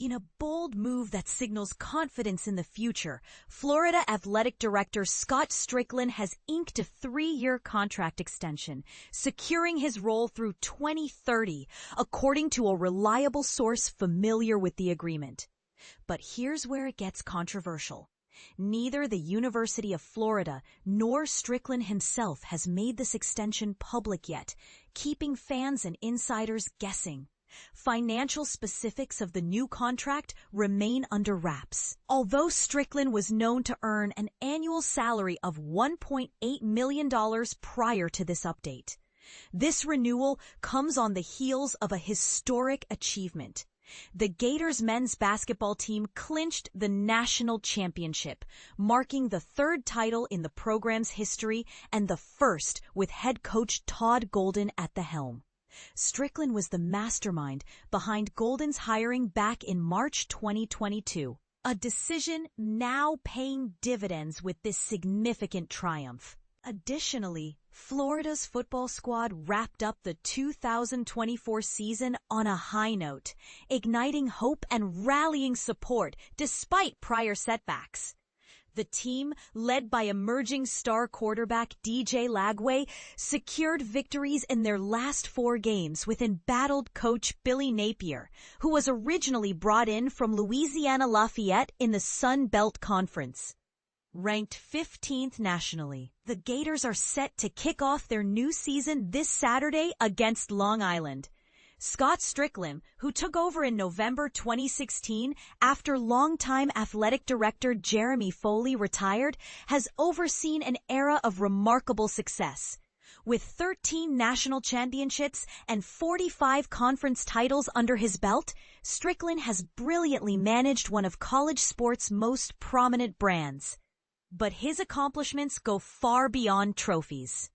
In a bold move that signals confidence in the future, Florida Athletic Director Scott Stricklin has inked a 3-year contract extension, securing his role through 2030, according to a reliable source familiar with the agreement. But here's where it gets controversial. Neither the University of Florida nor Stricklin himself has made this extension public yet, keeping fans and insiders guessing. Financial specifics of the new contract remain under wraps. Although Stricklin was known to earn an annual salary of $1.8 million prior to this update, this renewal comes on the heels of a historic achievement. The Gators men's basketball team clinched the national championship, marking the 3rd title in the program's history and the first with head coach Todd Golden at the helm. Stricklin was the mastermind behind Golden's hiring back in March 2022, a decision now paying dividends with this significant triumph. Additionally, Florida's football squad wrapped up the 2024 season on a high note, igniting hope and rallying support despite prior setbacks. The team, led by emerging star quarterback DJ Lagway, secured victories in their last 4 games with embattled coach Billy Napier, who was originally brought in from Louisiana Lafayette in the Sun Belt Conference. Ranked 15th nationally, the Gators are set to kick off their new season this Saturday against Long Island. Scott Stricklin, who took over in November 2016 after longtime athletic director Jeremy Foley retired, has overseen an era of remarkable success. With 13 national championships and 45 conference titles under his belt, Stricklin has brilliantly managed one of college sports' most prominent brands. But his accomplishments go far beyond trophies.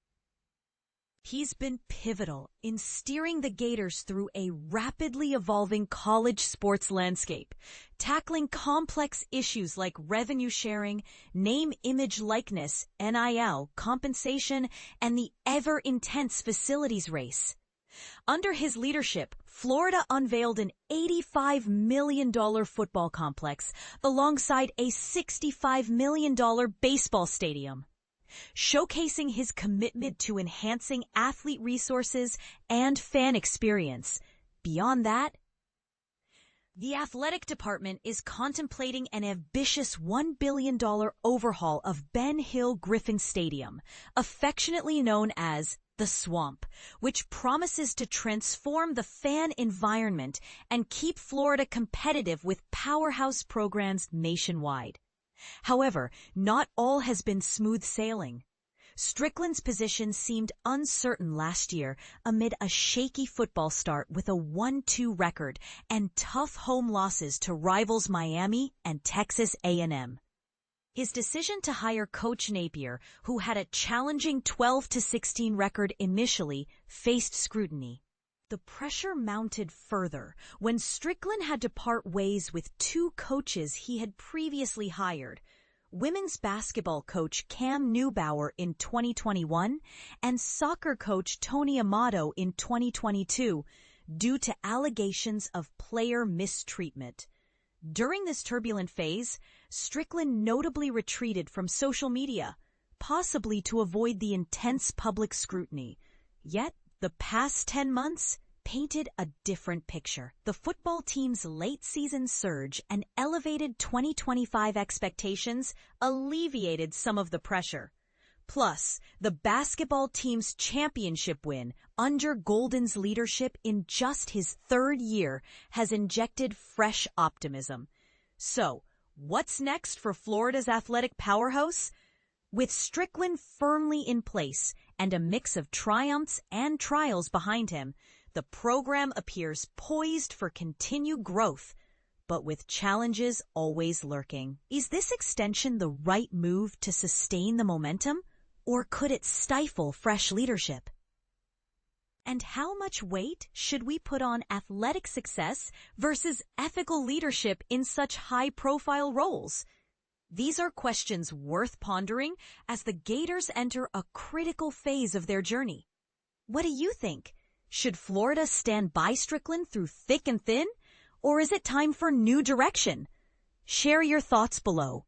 He's been pivotal in steering the Gators through a rapidly evolving college sports landscape, tackling complex issues like revenue sharing, name, image, likeness, NIL, compensation, and the ever-intense facilities race. Under his leadership, Florida unveiled an $85 million football complex alongside a $65 million baseball stadium, showcasing his commitment to enhancing athlete resources and fan experience. Beyond that, the athletic department is contemplating an ambitious $1 billion overhaul of Ben Hill Griffin Stadium, affectionately known as the Swamp, which promises to transform the fan environment and keep Florida competitive with powerhouse programs nationwide. However, not all has been smooth sailing. Stricklin's position seemed uncertain last year amid a shaky football start with a 1-2 record and tough home losses to rivals Miami and Texas A&M. His decision to hire Coach Napier, who had a challenging 12-16 record initially, faced scrutiny. The pressure mounted further when Stricklin had to part ways with 2 coaches he had previously hired, women's basketball coach Cam Neubauer in 2021 and soccer coach Tony Amato in 2022, due to allegations of player mistreatment. During this turbulent phase, Stricklin notably retreated from social media, possibly to avoid the intense public scrutiny. Yet, the past 10 months painted a different picture. The football team's late-season surge and elevated 2025 expectations alleviated some of the pressure. Plus, the basketball team's championship win under Golden's leadership in just his 3rd year has injected fresh optimism. So, what's next for Florida's athletic powerhouse? With Stricklin firmly in place and a mix of triumphs and trials behind him, the program appears poised for continued growth, but with challenges always lurking. Is this extension the right move to sustain the momentum, or could it stifle fresh leadership? And how much weight should we put on athletic success versus ethical leadership in such high-profile roles? These are questions worth pondering as the Gators enter a critical phase of their journey. What do you think? Should Florida stand by Stricklin through thick and thin? Or is it time for new direction? Share your thoughts below.